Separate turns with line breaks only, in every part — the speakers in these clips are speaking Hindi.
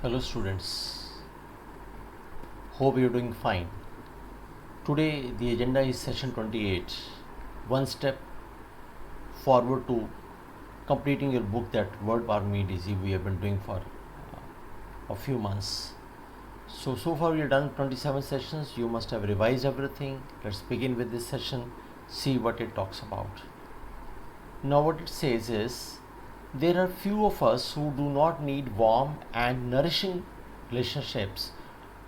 Hello students, hope you're doing fine. Today the agenda is session 28, one step forward to completing your book that Word Power Meet Easy we have been doing for a few months. So far we have done 27 sessions, you must have revised everything. Let's begin with this session, see what it talks about. Now what it says is, there are few of us who do not need warm and nourishing relationships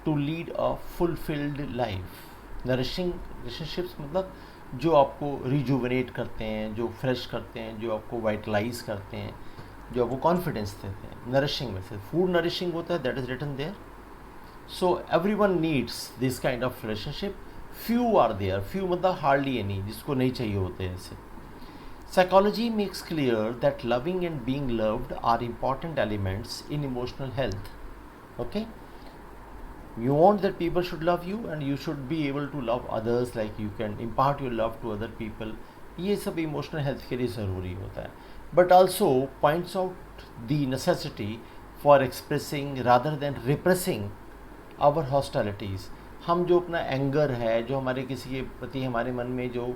to lead a fulfilled life. Nourishing relationships मतलब जो आपको रिजुवनेट करते हैं, जो फ्रेश करते हैं, जो आपको वाइटलाइज करते हैं, जो आपको कॉन्फिडेंस देते हैं. नरिशिंग में से फूड नरिशिंग होता है, that is written there. So everyone needs this kind of relationship. Few are there, few मतलब हार्डली एनी, जिसको नहीं चाहिए होते हैं ऐसे. Psychology makes clear that loving and being loved are important elements in emotional health. Okay? You want that people should love you and you should be able to love others, like you can impart your love to other people. ये सब emotional health के लिए ज़रूरी होता है. But also points out the necessity for expressing rather than repressing our hostilities. हम जो अपना एंगर है, जो हमारे किसी के प्रति हमारे मन में जो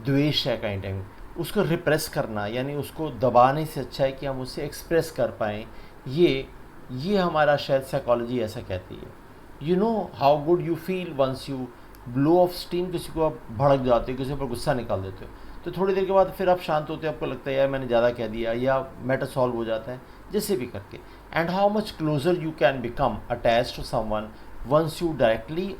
द्वेष है काइंड टाइम, उसको रिप्रेस करना, यानी उसको दबाने से अच्छा है कि हम उससे एक्सप्रेस कर पाएँ. ये हमारा शायद साइकोलॉजी ऐसा कहती है. You know how good you feel once you blow off steam. किसी को आप भड़क जाते हो, किसी पर गुस्सा निकाल देते हो, तो थोड़ी देर के बाद फिर आप शांत होते हो, आपको लगता है यार मैंने ज़्यादा कह दिया, या मैटर सॉल्व हो जाता है, जैसे भी करके. And how much closer you can become attached to someone once you directly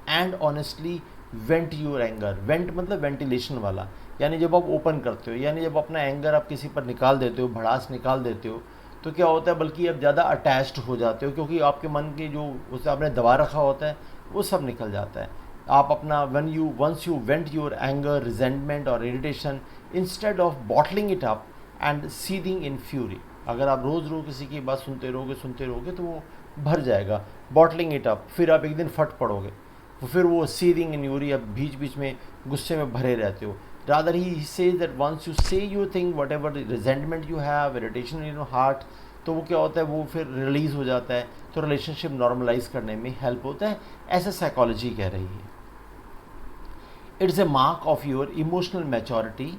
and honestly vent your anger. Vent मतलब वेंटिलेशन वाला, यानी जब आप ओपन करते हो, यानी जब अपना एंगर आप किसी पर निकाल देते हो, भड़ास निकाल देते हो, तो क्या होता है, बल्कि आप ज़्यादा अटैच्ड हो जाते हो, क्योंकि आपके मन के जो उसे आपने दबा रखा होता है वो सब निकल जाता है. आप अपना once you vent your anger, resentment और irritation, instead of bottling it up and seething in fury. अगर आप रोज़ किसी की बात सुनते रहोगे तो वो भर जाएगा. बॉटलिंग इट अप, फिर आप एक दिन फट पड़ोगे, तो फिर वो सीदिंग इन यूरी, आप बीच बीच में गुस्से में भरे रहते हो. Rather, he says that once you say your thing, whatever resentment you have, irritation in your heart, तो वो क्या होता है, वो फिर रिलीज़ हो जाता है, तो रिलेशनशिप नॉर्मलाइज करने में हेल्प होता है. ऐसा साइकोलॉजी कह रही है. It's a mark of your emotional maturity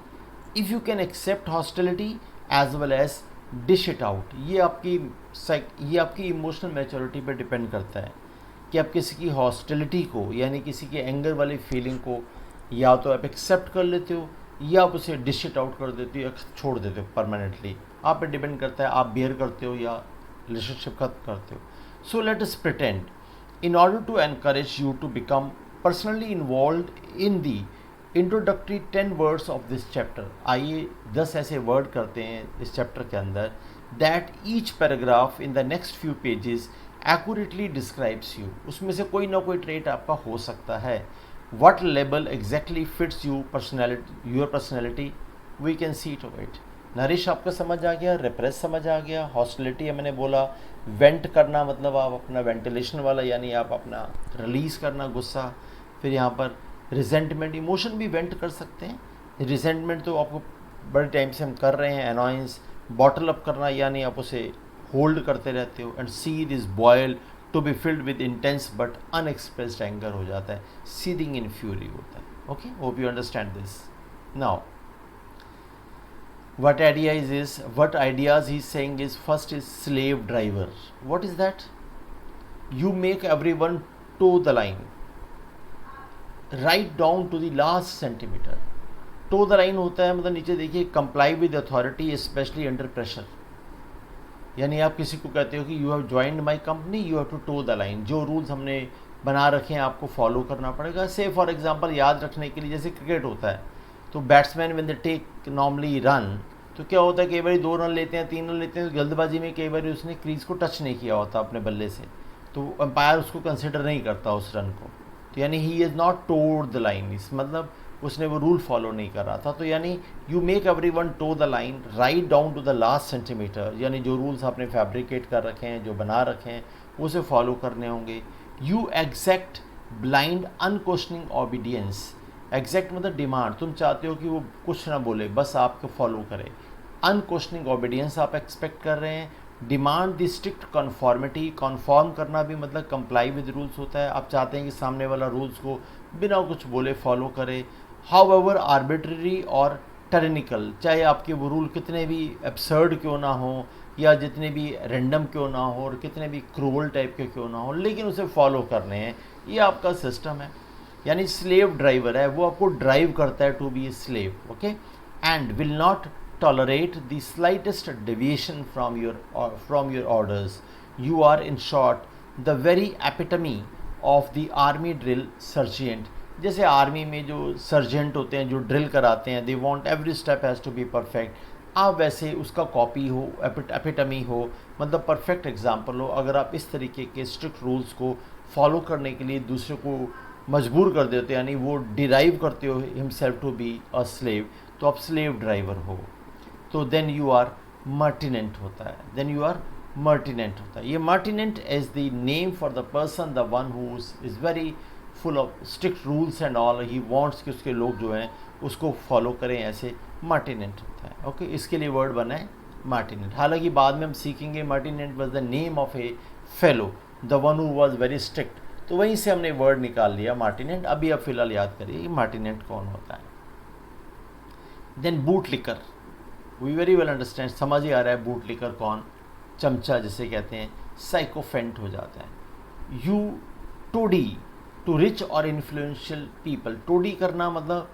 if you can accept hostility as well as dish it out. ये आपकी इमोशनल मैच्योरिटी पर डिपेंड करता है कि आप किसी की हॉस्टिलिटी को, यानी किसी के एंगर वाली फीलिंग को या तो आप एक्सेप्ट कर लेते हो, या आप उसे डिश इट आउट कर देते हो, या छोड़ देते हो परमानेंटली. आप पे डिपेंड करता है, आप बियर करते हो या रिलेशनशिप खत्म करते हो. So let us pretend in order to encourage you to become personally involved in the introductory 10 words of this chapter. आइए 10 ऐसे वर्ड करते हैं इस चैप्टर के अंदर, that each paragraph in the next few pages accurately describes you. उसमें से कोई ना कोई ट्रेट आपका हो सकता है. What label exactly fits your personality? We can see to it. Nourish आपको समझ आ गया, रिप्रेस समझ आ गया, हॉस्टिलिटी मैंने बोला, वेंट करना मतलब आप अपना वेंटिलेशन वाला, यानी आप अपना रिलीज़ करना गुस्सा. फिर यहाँ पर रिजेंटमेंट, इमोशन भी वेंट कर सकते हैं. रिजेंटमेंट तो आपको बड़े टाइम से हम कर रहे हैं. अनॉयंस, बॉटल अप करना, यानी आप उसे होल्ड करते रहते हो. And seethe is boil, to be filled with intense but unexpressed anger हो जाता है. सीदिंग इन फ्यूरी होता है. Okay, hope you understand this. Now what ideas he's saying is, first is slave driver. What is that? You make everyone toe the line, right down to the last centimeter. toe the line होता है मतलब नीचे देखिए, comply with authority especially under pressure. यानी आप किसी को कहते हो कि you have joined my company, you have to toe the line. जो रूल्स हमने बना रखे हैं आपको फॉलो करना पड़ेगा. से फॉर एग्जांपल याद रखने के लिए, जैसे क्रिकेट होता है, तो batsman when they take normally run, तो क्या होता है, कई बार 2 रन लेते हैं, 3 रन लेते हैं, तो जल्दबाजी में कई बार उसने क्रीज को टच नहीं किया होता अपने बल्ले से, तो अंपायर उसको कंसिडर नहीं करता उस रन को. तो यानी he is not toed the line, इस मतलब उसने वो रूल फॉलो नहीं कर रहा था. तो यानी you make everyone toe the line right down to the last centimetre, यानी जो रूल्स आपने फैब्रिकेट कर रखे हैं, जो बना रखे हैं, उसे फॉलो करने होंगे. You exact blind unquestioning obedience. Exact मतलब डिमांड, तुम चाहते हो कि वो कुछ ना बोले, बस आपको फॉलो करे. अनक्वेश्चनिंग ओबीडियंस आप एक्सपेक्ट कर रहे हैं. Demand the strict conformity, conform करना भी मतलब कंप्लाई विद रूल्स होता है, आप चाहते हैं कि सामने वाला रूल्स को बिना कुछ बोले फॉलो करे। हाउएवर आर्बिट्ररी और टेक्निकल, चाहे आपके वो रूल कितने भी एब्सर्ड क्यों ना हो या जितने भी रैंडम क्यों ना हो और कितने भी क्रूअल टाइप के क्यों ना हो, लेकिन उसे फॉलो करने हैं, ये आपका सिस्टम है। यानी स्लेव ड्राइवर है, वो आपको ड्राइव करता है to be a slave, okay. And will not tolerate the slightest deviation from your orders. You are in short the very epitome of the army drill sergeant. जैसे आर्मी में जो सर्जेंट होते हैं जो ड्रिल कराते हैं, they want every step has to be perfect, आप वैसे उसका कॉपी हो, एपिटमी हो, मतलब परफेक्ट एग्जाम्पल हो। अगर आप इस तरीके के स्ट्रिक्ट रूल्स को फॉलो करने के लिए दूसरे को मजबूर कर देते हो, यानी वो डिराइव करते हो himself to be a slave, तो आप स्लेव ड्राइवर हो, तो देन यू आर मर्टिनेंट होता है, देन यू आर मर्टिनेंट होता है। ये martinet is the name for the person the one who is very full of strict rules and all, he wants कि उसके लोग जो हैं उसको फॉलो करें, ऐसे मर्टिनेंट होता है, ओके। इसके लिए वर्ड बना है मर्टिनेंट। हालांकि बाद में हम सीखेंगे martinet was the name of a fellow, the one who was very strict, तो वहीं से हमने वर्ड निकाल लिया मर्टिनेंट। अभी आप फिलहाल याद करिए मर्टिनेंट कौन होता है। Then boot licker, we very well understand, समझ ही आ रहा है बूट लिकर कौन, चमचा जिसे कहते हैं, साइकोफेंट हो जाता है। You toady, to rich or influential people, toady करना मतलब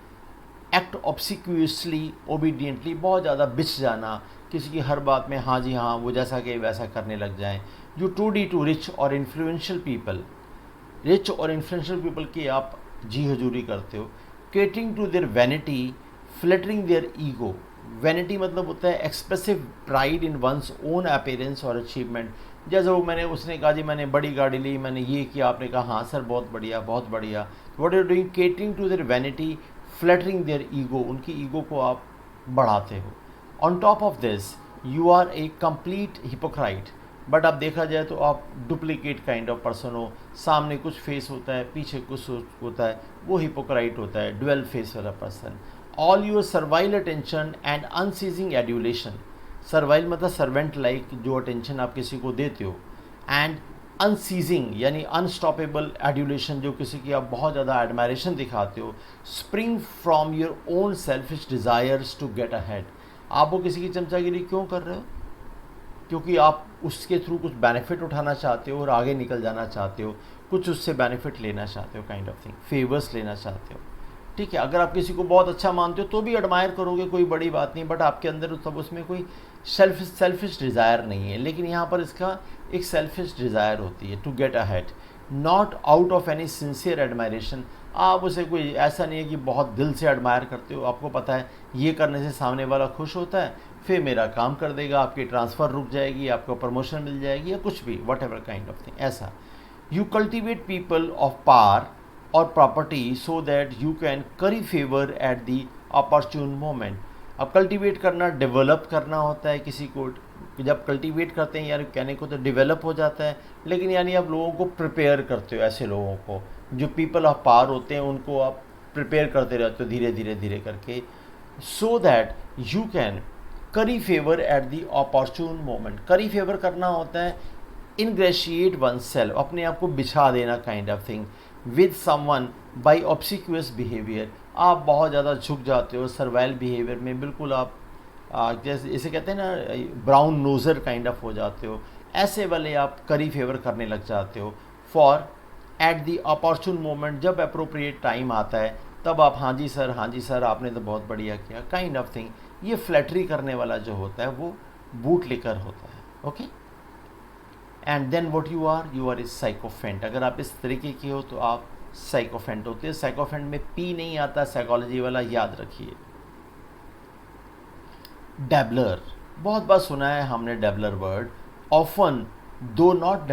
एक्ट ऑब्सिक्यूसली ओबीडियंटली, बहुत ज़्यादा बिछ जाना, किसी की हर बात में हाँ जी हाँ, वो जैसा कि वैसा करने लग जाएं। You toady to rich or influential people, rich or influential people की आप जी हजूरी करते हो। Catering to their vanity, flattering their ego, vanity मतलब होता है expressive pride in one's own appearance or achievement. जैसे वो उसने कहा जी मैंने बड़ी गाड़ी ली, मैंने ये किया, आपने कहा हाँ सर बहुत बढ़िया बहुत बढ़िया। What are doing, catering to their vanity, flattering their ego, उनकी ईगो को आप बढ़ाते हो। On top of this you are a complete hypocrite, but अब देखा जाए तो आप डुप्लीकेट काइंड ऑफ पर्सन हो, सामने कुछ फेस होता है पीछे कुछ होता है, वो हिपोक्राइट होता है, डुअल फेस वाला person. All your servile attention and unceasing adulation, servile मतलब सर्वेंट लाइक, जो अटेंशन आप किसी को देते हो, एंड अनसीजिंग यानी अनस्टॉपेबल एड्यूलेशन, जो किसी की आप बहुत ज़्यादा एडमायरेशन दिखाते हो। Spring from your own selfish desires to get ahead, आप वो किसी की चमचागिरी क्यों कर रहे हो, क्योंकि आप उसके थ्रू कुछ बेनिफिट उठाना चाहते हो और आगे निकल जाना चाहते हो, कुछ उससे बेनिफिट लेना चाहते हो, काइंड ऑफ थिंग, फेवर्स लेना चाहते हो, ठीक है। अगर आप किसी को बहुत अच्छा मानते हो तो भी एडमायर करोगे, कोई बड़ी बात नहीं, बट आपके अंदर तब उसमें कोई सेल्फिश डिज़ायर नहीं है। लेकिन यहाँ पर इसका एक सेल्फिश डिज़ायर होती है, to get ahead, not out of any sincere admiration, आप उसे कोई ऐसा नहीं है कि बहुत दिल से एडमायर करते हो, आपको पता है ये करने से सामने वाला खुश होता है, फिर मेरा काम कर देगा, आपकी ट्रांसफ़र रुक जाएगी, आपको प्रमोशन मिल जाएगी या कुछ भी, whatever kind of thing, ऐसा। You cultivate people of power और property so that you can curry favour at the opportune moment. अब कल्टीवेट करना, डेवलप करना होता है किसी को, जब कल्टीवेट करते हैं यानी कहने को तो डेवलप हो जाता है, लेकिन यानी आप लोगों को प्रिपेयर करते हो, ऐसे लोगों को जो पीपल ऑफ पावर होते हैं उनको आप प्रिपेयर करते रहते हो धीरे धीरे धीरे करके, सो that you can curry favour at the opportune moment. करी फेवर करना होता है इनग्रेशिएट वन सेल्फ, अपने आप को बिछा देना kind of thing, with someone by obsequious behaviour, आप बहुत ज़्यादा झुक जाते हो सर्वाइल बिहेवियर में, बिल्कुल आप जैसे इसे कहते हैं ना ब्राउन नोज़र काइंड ऑफ हो जाते हो, ऐसे वाले आप करी फेवर करने लग जाते हो। For eight the opportune moment, जब अप्रोप्रिएट टाइम आता है तब आप हाँ जी सर आपने तो बहुत बढ़िया किया, काइंड ऑफ थिंग। ये फ्लैटरी करने वाला जो होता है वो बूट लिकर होता है, okay. And then what you are is sycophant, अगर आप इस तरीके की हो तो आप साइकोफेंट होते हैं। साइकोफेंट में पी नहीं आता, साइकोलॉजी वाला, याद रखिए। डैबलर, बहुत बार सुना है हमने डैबलर वर्ड। ऑफन दो not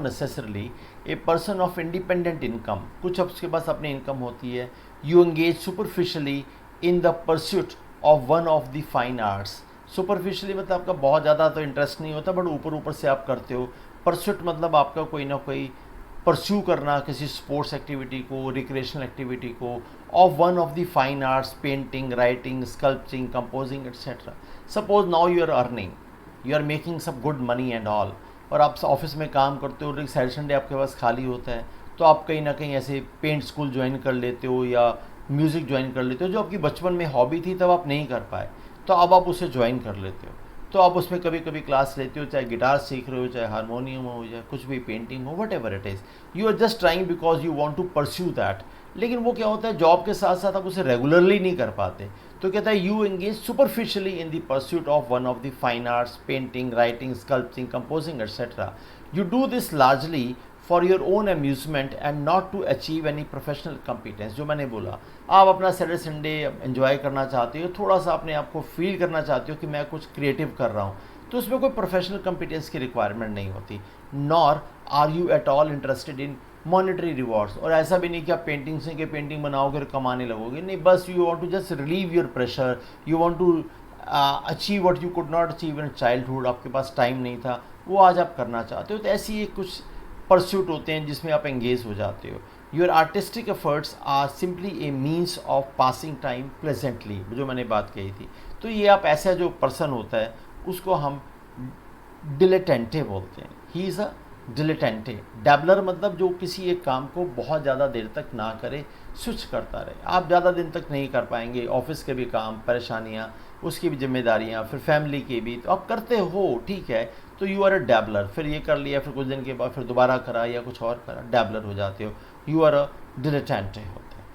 necessarily a person of independent income, कुछ उसके पास अपनी इनकम होती है। You engage superficially in the pursuit of one of the fine arts, superficially मतलब आपका बहुत ज़्यादा तो इंटरेस्ट नहीं होता, बट ऊपर ऊपर से आप करते हो। परस्यूट मतलब आपका कोई ना कोई परस्यू करना किसी स्पोर्ट्स एक्टिविटी को, रिक्रिएशनल एक्टिविटी को, of one of the fine arts, painting, writing, sculpting, composing etcetera. Suppose now you are earning, you are making some good money and all, और आप ऑफिस में काम करते हो और एक सैटरडे संडे आपके पास खाली होता है, तो आप कहीं ना कहीं ऐसे पेंट स्कूल ज्वाइन कर लेते हो या म्यूज़िक ज्वाइन कर लेते हो, जो आपकी बचपन में हॉबी थी तब आप नहीं कर पाए, तो अब आप उसे ज्वाइन कर लेते हो। तो आप उसमें कभी कभी क्लास लेते हो, चाहे गिटार सीख रहे हो, चाहे हारमोनियम हो, या कुछ भी पेंटिंग हो, whatever it is, you are just trying because you want to pursue that. लेकिन वो क्या होता है, जॉब के साथ साथ आप उसे रेगुलरली नहीं कर पाते, तो कहता है you engage superficially in the pursuit of one of the fine arts, painting, writing, sculpting, composing etcetera. You do this largely for your own amusement and not to achieve any professional competence. जो मैंने बोला, आप अपना सैटरडे संडे एंजॉय करना चाहते हो, थोड़ा सा अपने आप को फील करना चाहते हो कि मैं कुछ क्रिएटिव कर रहा हूँ, तो उसमें कोई प्रोफेशनल कॉम्पिटेंस की रिक्वायरमेंट नहीं होती। Nor are you at all interested in monetary rewards, और ऐसा भी नहीं कि आप पेंटिंग से पेंटिंग बनाओगे और कमाने लगोगे, नहीं, बस you want to just relieve your pressure, you want to achieve what you could not achieve in childhood, आपके पास टाइम नहीं था, वो आज आप करना चाहते हो। तो ऐसी एक कुछ परस्यूट होते हैं जिसमें आप एंगेज हो जाते हो। Your artistic efforts are simply a means of passing time pleasantly, जो मैंने बात कही थी। तो ये आप ऐसा जो पर्सन होता है उसको हम डिलेटेंटे बोलते हैं। He is a डिलेटेंटे। डैबलर मतलब जो किसी एक काम को बहुत ज़्यादा देर तक ना करे, स्विच करता रहे। आप ज़्यादा दिन तक नहीं कर पाएंगे, ऑफिस के भी काम, परेशानियाँ, उसकी भी जिम्मेदारियाँ, फिर फैमिली की भी, तो आप करते हो, ठीक है, तो यू आर अ डैबलर। फिर ये कर लिया, फिर कुछ दिन के बाद फिर दोबारा करा या कुछ और करा, डैबलर हो जाते हो, यू आर अ डिलेटेंटे होते हैं।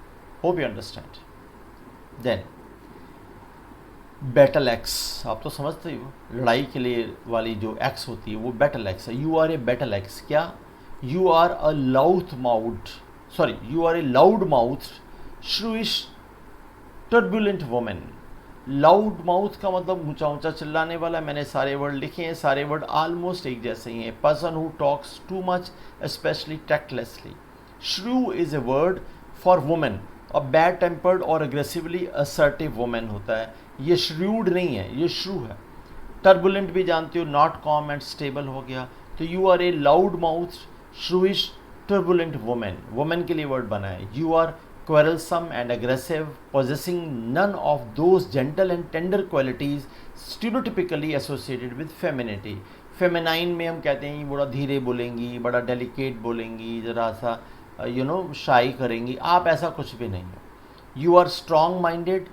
Hope you understand. Then battle axe, आप तो समझते ही हो, लड़ाई के लिए वाली जो एक्स होती है वो बैटल एक्स है। You are a battle axe. क्या? You are a you are a loud mouth shrewish turbulent women. Loud mouth का मतलब ऊंचा ऊंचा चिल्लाने वाला। मैंने सारे वर्ड लिखे हैं, सारे वर्ड ऑलमोस्ट एक जैसे ही हैं। Person who talks too much, especially tactlessly. Shrew is a word for women, और बैड टेम्पर्ड और एग्रेसिवली असर्टिव वुमेन होता है। ये श्रूड नहीं है, ये श्रू है। टर्बुलेंट भी जानते हो, नॉट कॉम एंड स्टेबल हो गया। तो you are a loud mouth shrewish turbulent women, women के लिए वर्ड बना है। You are quarrelsome and aggressive, possessing none of those gentle and tender qualities stereotypically associated with femininity. Feminine में हम कहते हैं बड़ा धीरे बोलेंगी, बड़ा डेलिकेट बोलेंगी, ज़रा सा शाई करेंगी। आप ऐसा कुछ भी नहीं हो। You are strong minded,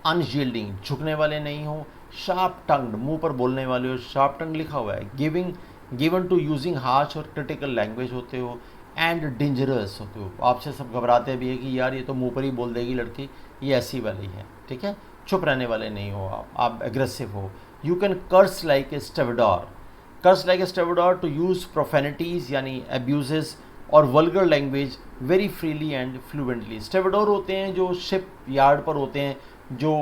unyielding, झुकने वाले नहीं हो। शार्प टंग्ड, मुंह पर बोलने वाले हो, शार्प टंग लिखा हुआ है। गिवन टू यूजिंग हार्श और क्रिटिकल लैंग्वेज होते हो। एंड डेंजरस होते हो, आपसे सब घबराते भी है कि यार ये तो मुंह पर ही बोल देगी लड़की, ये ऐसी वाली है, ठीक है। चुप रहने वाले नहीं हो आप एग्रेसिव हो। You can curse like a stevedore. Curse like a stevedore to use profanities यानी अब्यूजेस और vulgar language very freely and fluently. Stevedore होते हैं जो शिप यार्ड पर होते हैं, जो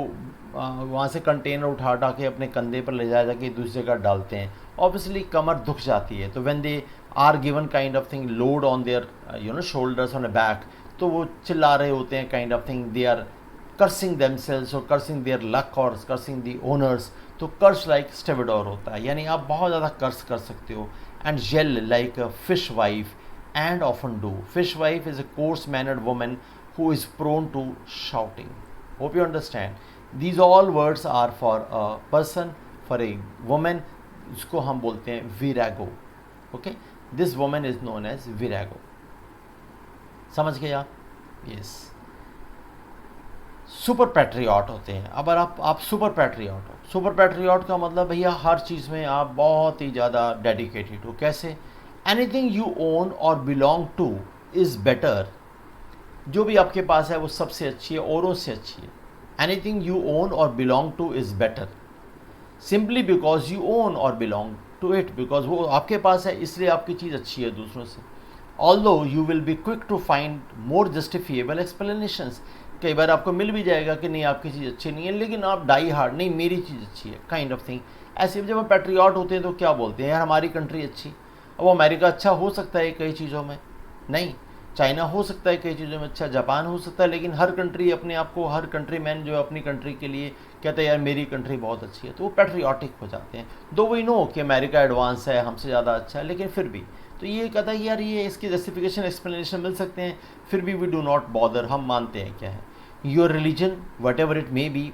वहाँ से कंटेनर उठा के अपने कंधे पर ले जाके दूसरी जगह डालते हैं। ऑब्वियसली कमर दुख जाती है, तो when they are given kind of thing load on their shoulders on a back, तो वो चिल्ला रहे होते हैं kind of thing, they are cursing themselves और कर्सिंग देयर लक और कर्सिंग दी ओनर्स। तो कर्स लाइक स्टेविडोर होता है, यानी आप बहुत ज़्यादा कर्स कर सकते हो। And gel like a fish wife and often do. Fish wife is a course mannered woman who is prone to shouting. Hope you understand. These all words are for a person, for a woman. इसको हम बोलते हैं virago. Okay? This woman is known as virago. समझ गए आप? Yes. सुपर पैट्रियट होते हैं। अब आप सुपर पैट्रियट हो, सुपर पैट्रियट का मतलब भैया हर चीज़ में आप बहुत ही ज़्यादा डेडिकेटेड हो। कैसे? एनीथिंग यू ओन और बिलोंग टू इज़ बेटर। जो भी आपके पास है वो सबसे अच्छी है, औरों से अच्छी है। एनीथिंग यू ओन और belong two is better simply because you own और बिलोंग टू इट, बिकॉज वो आपके पास है इसलिए आपकी चीज़ अच्छी है दूसरों से। Although you will be quick to find more justifiable explanations. कई बार आपको मिल भी जाएगा कि नहीं आपकी चीज़ अच्छी नहीं है, लेकिन आप डाई हार्ड नहीं मेरी चीज़ अच्छी है काइंड ऑफ थिंग। ऐसे जब हम पैट्रियट होते हैं तो क्या बोलते हैं, यार हमारी कंट्री अच्छी। अब अमेरिका अच्छा हो सकता है कई चीज़ों में, नहीं, चाइना हो सकता है कई चीज़ों में अच्छा, जापान हो सकता है, लेकिन हर कंट्री अपने आप को, हर कंट्री मैन जो अपनी कंट्री के लिए कहते हैं यार मेरी कंट्री बहुत अच्छी है, तो वो पैट्रियाटिक हो जाते हैं। दो वी नो कि अमेरिका एडवांस है, हमसे ज़्यादा अच्छा है, लेकिन फिर भी तो ये कहता है कि यार ये इसकी जस्टिफिकेशन एक्सप्लेनेशन मिल सकते हैं, फिर भी वी डू नॉट बॉदर, हम मानते हैं क्या है। Your religion whatever it may be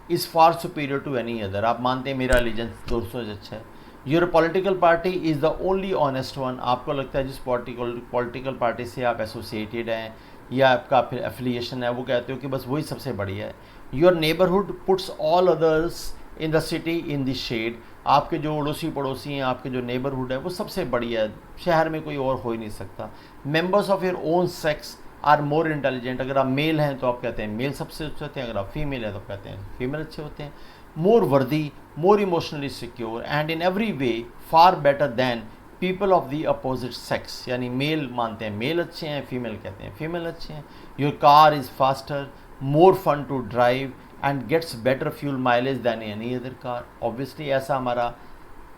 is far superior to any other. आप मानते हैं मेरा रिलीजन दूसरों से अच्छा है। Your political party is the only honest one. आपको लगता है जिस पॉलिटिकल पार्टी से आप एसोसिएटेड हैं या आपका फिर एफिलिएशन है, वो कहते हो कि बस वही सबसे बढ़िया है। Your neighbourhood puts all others in the city in the shade. आपके जो अड़ोसी पड़ोसी हैं, आपके जो नेबरहुड है, वो सबसे बढ़िया है, शहर में कोई और हो ही नहीं सकता। Members of your own sex are more intelligent. अगर आप मेल हैं तो आप कहते हैं मेल सबसे अच्छे होते हैं, अगर आप फीमेल हैं तो कहते हैं फीमेल अच्छे होते हैं। मोर वर्दी, मोर emotionally secure and in every way far better than people of the opposite sex. यानी मेल मानते हैं मेल अच्छे हैं, फीमेल कहते हैं फीमेल अच्छे हैं। Your car is faster, more fun to drive and gets better fuel mileage than any other car. Obviously ऐसा हमारा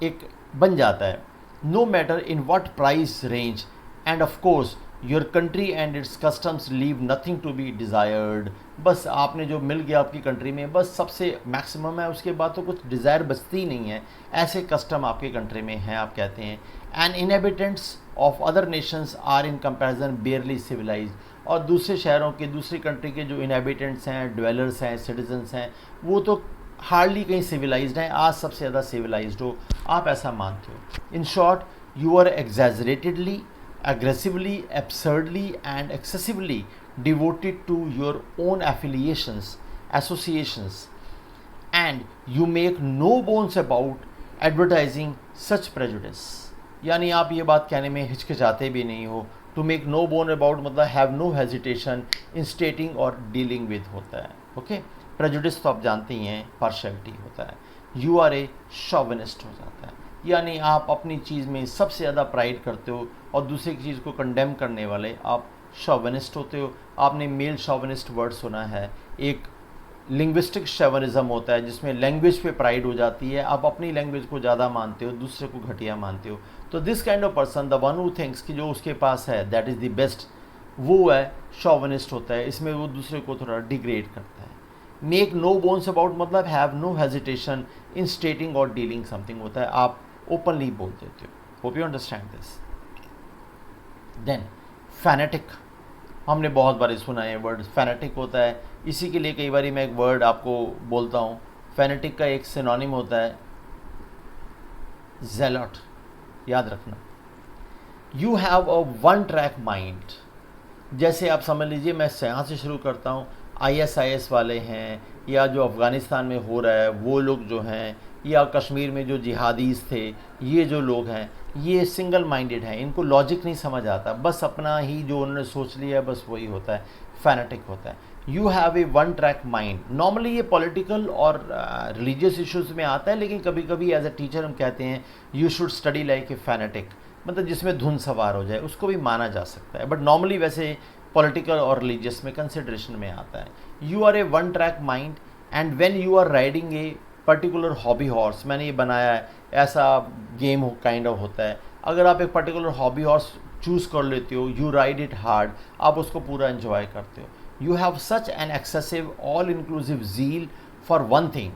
एक बन जाता है। No matter in what price range and of course your country and its customs leave nothing to be desired. बस आपने जो मिल गया आपकी कंट्री में, बस सबसे मैक्सिमम है, उसके बाद तो कुछ डिज़ायर बचती ही नहीं है। ऐसे कस्टम आपके कंट्री में हैं, आप कहते हैं। And inhabitants of other nations are in comparison barely civilize. और दूसरे शहरों के, दूसरी कंट्री के जो इनहेबिटेंट्स हैं, ड्वेलर्स हैं, सिटीजन्स हैं, वो तो हार्डली कहीं सिविलाइज्ड हैं, आज सबसे ज़्यादा सिविलाइज्ड हो, आप ऐसा मानते हो। In short, you are exaggeratedly, aggressively, absurdly and excessively devoted to your own affiliations, associations, and you make no bones about advertising such prejudice। यानी आप ये बात कहने में हिचकिचाते भी नहीं हो। to make no bone about मतलब have no hesitation in stating or dealing with होता है। ओके, prejudice तो आप जानते ही हैं, partiality होता है। you are a chauvinist हो जाता है, यानी आप अपनी चीज़ में सबसे ज़्यादा प्राइड करते हो और दूसरे की चीज़ को कंडेम करने वाले आप शॉविनिस्ट होते हो। आपने मेल शॉविनिस्ट वर्ड सुना है। एक लिंग्विस्टिक शॉविनिज्म होता है जिसमें लैंग्वेज पे प्राइड हो जाती है, आप अपनी लैंग्वेज को ज़्यादा मानते हो, दूसरे को घटिया मानते हो। तो this kind of person, the one who thinks कि जो उसके पास है दैट इज़ द बेस्ट, वो है शॉविनिस्ट होता है। इसमें वो दूसरे को थोड़ा डिग्रेड करता है। मेक नो बोन्स अबाउट मतलब have no hesitation in stating or dealing something होता है, आप ओपनली बोल देते हो। Hope you understand this. Then fanatic, हमने बहुत बार सुना है वर्ड फैनेटिक होता है। इसी के लिए कई बार मैं एक वर्ड आपको बोलता हूँ। फैनेटिक का एक सिनोनिम होता है zealot, याद रखना। You have a one track mind. जैसे आप समझ लीजिए, मैं यहाँ से शुरू करता हूँ, ISIS वाले हैं, या जो अफ़गानिस्तान में हो रहा है वो लोग जो हैं, या कश्मीर में जो जिहादीज़ थे, ये जो लोग हैं, ये सिंगल माइंडेड हैं, इनको लॉजिक नहीं समझ आता, बस अपना ही जो उन्होंने सोच लिया है बस वही होता है, फैनेटिक होता है। You have a one track mind. Normally ये पॉलिटिकल और रिलीजियस इश्यूज़ में आता है, लेकिन कभी कभी एज अ टीचर हम कहते हैं you should study like a fanatic, मतलब जिसमें धुन सवार हो जाए, उसको भी माना जा सकता है। बट नॉर्मली वैसे पॉलिटिकल और रिलीजियस में कंसिडरेशन में आता है। You are a one track mind and when you are riding a particular hobby horse, मैंने ये बनाया है, ऐसा गेम काइंड ऑफ होता है। अगर आप एक पर्टिकुलर हॉबी हॉर्स चूज़ कर लेते हो, यू राइड इट हार्ड, आप उसको पूरा एंजॉय करते हो। You have such an excessive all inclusive zeal for one thing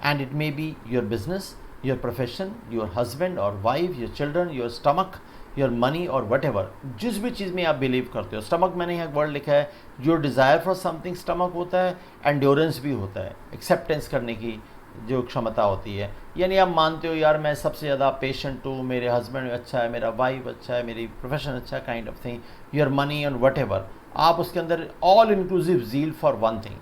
and it may be your business, your profession, your husband और wife, your children, your stomach, your money और वट एवर, जिस भी चीज़ में आप बिलीव करते हो। स्टमक मैंने यहाँ एक वर्ड लिखा है, जो डिज़ायर फॉर समथिंग स्टमक होता है, एंड्योरेंस भी होता है, एक्सेप्टेंस करने की जो क्षमता होती है। यानी आप मानते हो यार मैं सबसे ज़्यादा पेशेंट हूँ, मेरे हस्बैंड अच्छा है, मेरा वाइफ अच्छा है, मेरी प्रोफेशन अच्छा, kind of thing, your money and what ever, आप उसके अंदर all inclusive zeal for one thing,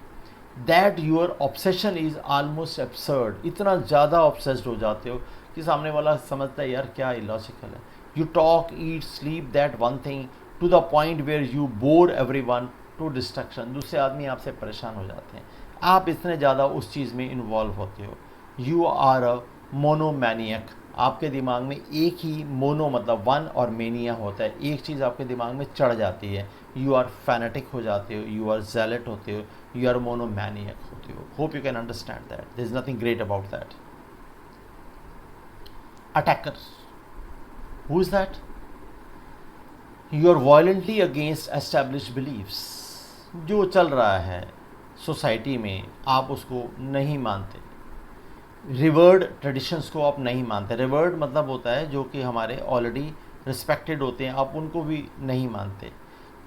that your obsession is almost absurd. इतना ज़्यादा ऑब्सेस्ड हो जाते हो कि सामने वाला समझता है यार क्या इलॉजिकल है। You talk, eat, sleep that one thing to the point where you bore everyone to distraction. दूसरे आदमी आपसे परेशान हो जाते हैं, आप इतने ज़्यादा उस चीज़ में इन्वॉल्व होते हो। यू आर अ मोनोमैनियक, आपके दिमाग में एक ही, मोनो मतलब वन और मेनिया होता है, एक चीज़ आपके दिमाग में चढ़ जाती है। यू आर फैनेटिक हो जाते हो, यू आर zealot होते हो, यू आर मोनोमैनियक होते हो। Hope you can understand that, there is nothing great about that. Attacker, who is that? You are violently against established beliefs. जो चल रहा है सोसाइटी में आप उसको नहीं मानते, रिवर्ड ट्रेडिशंस को आप नहीं मानते। रिवर्ड मतलब होता है जो कि हमारे ऑलरेडी रिस्पेक्टेड होते हैं, आप उनको भी नहीं मानते।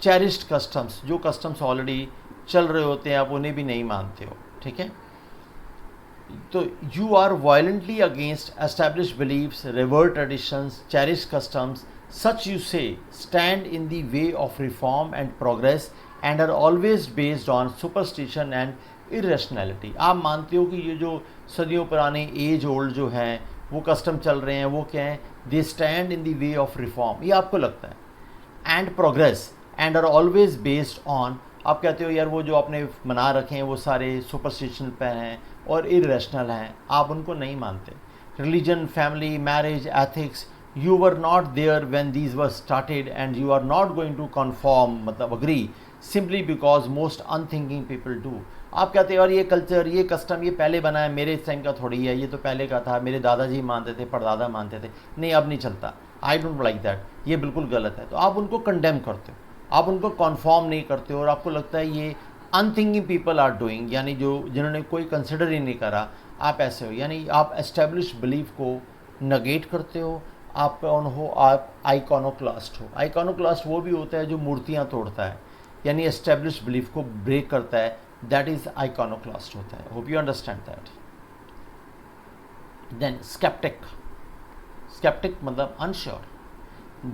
चेरिश्ड कस्टम्स, जो कस्टम्स ऑलरेडी चल रहे होते हैं आप उन्हें भी नहीं मानते हो, ठीक है। तो you are violently against establish believes, revert traditions, cherish customs, such you say stand in the way of reform and progress and are always based on superstition and irrationality. आप मानते हो कि ये जो सदियों पुराने एज ओल्ड जो हैं वो कस्टम चल रहे हैं, वो क्या हैं? They stand in the way of reform, ये आपको लगता है, and progress and are always based on, आप कहते हो यार वो जो आपने बना रखे हैं वो सारे सुपरस्टिशन पे हैं और इरेशनल हैं, आप उनको नहीं मानते। Religion, family, marriage, ethics, you were not there when these were started and you are not going to conform, मतलब agree, simply because most unthinking people do. आप कहते हो यार ये कल्चर, ये कस्टम, ये पहले बना है, मेरे टाइम का थोड़ी है, ये तो पहले का था, मेरे दादाजी मानते थे, परदादा मानते थे, नहीं अब नहीं चलता, आई डोंट लाइक दैट, ये बिल्कुल गलत है। तो आप उनको कंडेम करते हो, आप उनको कन्फर्म नहीं करते हो और आपको लगता है ये अनथिंकिंग पीपल आर डूइंग, यानी जो जिन्होंने कोई कंसिडर ही नहीं करा, आप ऐसे हो, यानी आप एस्टेब्लिश बिलीफ को नगेट करते हो, आप कौन हो? आप आइकॉनोक्लास्ट हो। आइकॉनोक्लास्ट वो भी होता है जो मूर्तियाँ तोड़ता है, यानी एस्टेब्लिश बिलीफ को ब्रेक करता है, दैट इज आइकॉनोक्लास्ट होता है। Hope you understand that. Then sceptic, sceptic मतलब unsure,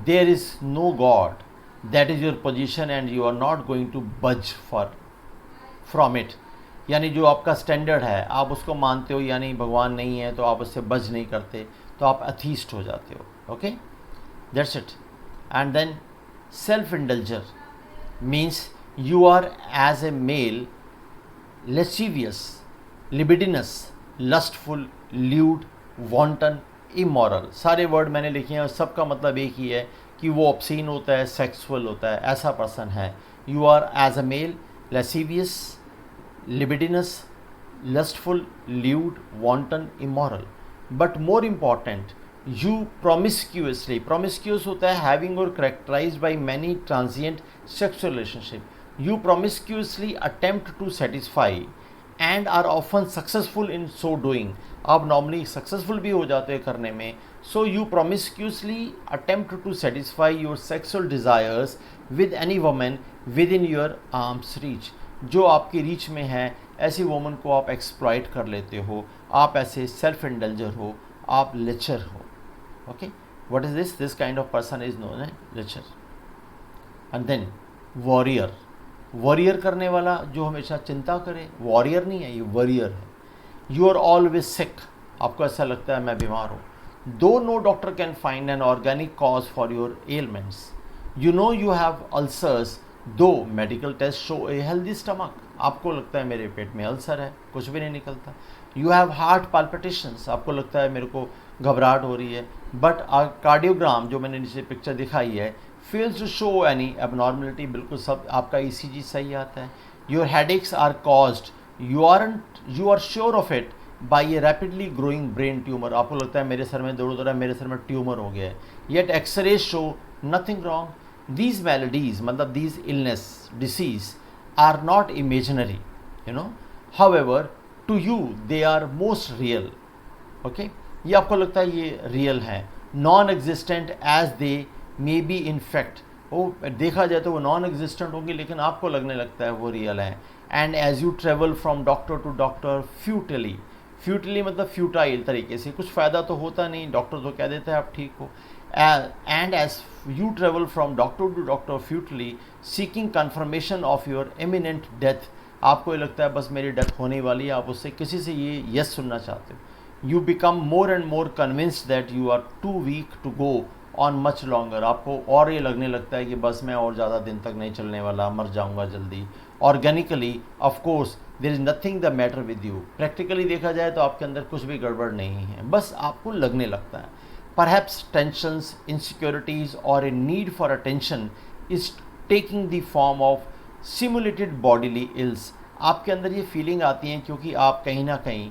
there is no god, that is your position and you are not going to budge from it, यानी जो आपका स्टैंडर्ड है आप उसको मानते हो, यानी भगवान नहीं है तो आप उससे बज नहीं करते, तो आप अथीस्ट हो जाते हो। Okay, that's it. And then self indulger means you are as a male lascivious, libidinous, lustful, lewd, wanton, immoral। सारे वर्ड मैंने लिखे हैं और सबका मतलब एक ही है कि वो ऑब्सीन होता है, सेक्सुअल होता है, ऐसा पर्सन है। You are as a male lascivious, libidinous, lustful, lewd, wanton, immoral, but more important you promiscuously, promiscuous होता है having or characterized by many transient sexual relationship, you promiscuously attempt to satisfy and are often successful in so doing। आप नॉर्मली सक्सेसफुल भी हो जाते हैं करने में। so you promiscuously attempt to satisfy your sexual desires with any woman within your arm's reach, जो आपकी रीच में है ऐसी वोमन को आप एक्सप्लॉइट कर लेते हो, आप ऐसे सेल्फ इंडल्जर हो, आप लेचर हो। Okay, what is this? This kind of person is known as lecher. And then worrier, worrier करने वाला जो हमेशा चिंता करे, वॉरियर नहीं है ये, वॉरियर है। यू आर ऑलवेज सिक, आपको ऐसा लगता है मैं बीमार हूँ। Though no doctor can find an organic cause for your ailments, you know you have ulcers though medical test show a healthy stomach, आपको लगता है मेरे पेट में अल्सर है, कुछ भी नहीं निकलता। यू हैव हार्ट पाल्पिटेशंस, आपको लगता है मेरे को घबराहट हो रही है, बट कार्डियोग्राम जो मैंने नीचे पिक्चर दिखाई है fails to show any abnormality, बिल्कुल सब आपका ईसीजी सही आता है। Your headaches are caused, you are sure of it by a rapidly growing brain tumour, आपको लगता है मेरे सर में दौड़ दौड़ा मेरे सर में ट्यूमर हो गया है, yet x ray show nothing wrong. These maladies मतलब these illness disease are not imaginary, you know, however to you they are most real. Okay, ये आपको लगता है ये रियल है, non existent as they may be in fact, वो देखा जाए तो वो नॉन एग्जिस्टेंट होगी लेकिन आपको लगने लगता है वो रियल है। And as you travel from doctor to doctor futilely, futilely मतलब फ्यूटाइल तरीके से, कुछ फ़ायदा तो होता नहीं, डॉक्टर तो कह देता है आप ठीक हो। And as you travel from doctor to doctor futilely seeking confirmation of your imminent death, आपको ये लगता है बस मेरी डेथ होने वाली है, आप उससे किसी से ये यस सुनना चाहते हो। You become more and more convinced that you are too weak to go on much longer, आपको और ये लगने लगता है कि बस मैं और ज़्यादा दिन तक नहीं चलने वाला, मर जाऊंगा जल्दी। Organically of course there is nothing the matter with you, practically देखा जाए तो आपके अंदर कुछ भी गड़बड़ नहीं है, बस आपको लगने लगता है। परहैप्स टेंशंस, इनसिक्योरिटीज़ और a need for attention is taking the form of simulated bodily ills, आपके अंदर ये फीलिंग आती है क्योंकि आप कहीं ना कहीं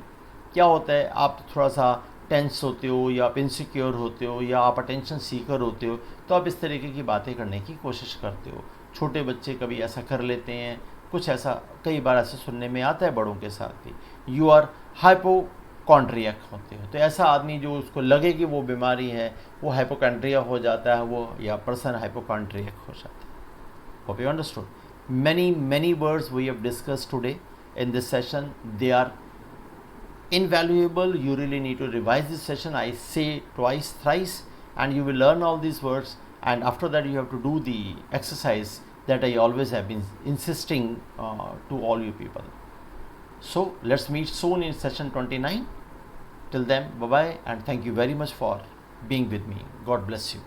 क्या होता है, आप थोड़ा सा टेंस होते हो या आप इनसिक्योर होते हो या आप अटेंशन सीकर होते हो, तो आप इस तरीके की बातें करने की कोशिश करते हो। छोटे बच्चे कभी ऐसा कर लेते हैं, कुछ ऐसा कई बार ऐसा सुनने में आता है बड़ों के साथ भी। यू आर हाइपोकॉन्ड्रियक होते हो, तो ऐसा आदमी जो उसको लगे कि वो बीमारी है वो हाइपोकॉन्ड्रिया हो जाता है, वो या पर्सन हाइपोकॉन्ड्रियक हो जाता है। Hope you understood. many words we have discussed today in this session, they are invaluable. You really need to revise this session. I say twice, thrice, and you will learn all these words. And after that, you have to do the exercise that I always have been insisting to all you people. So let's meet soon in session 29. Till then, bye bye, and thank you very much for being with me. God bless you.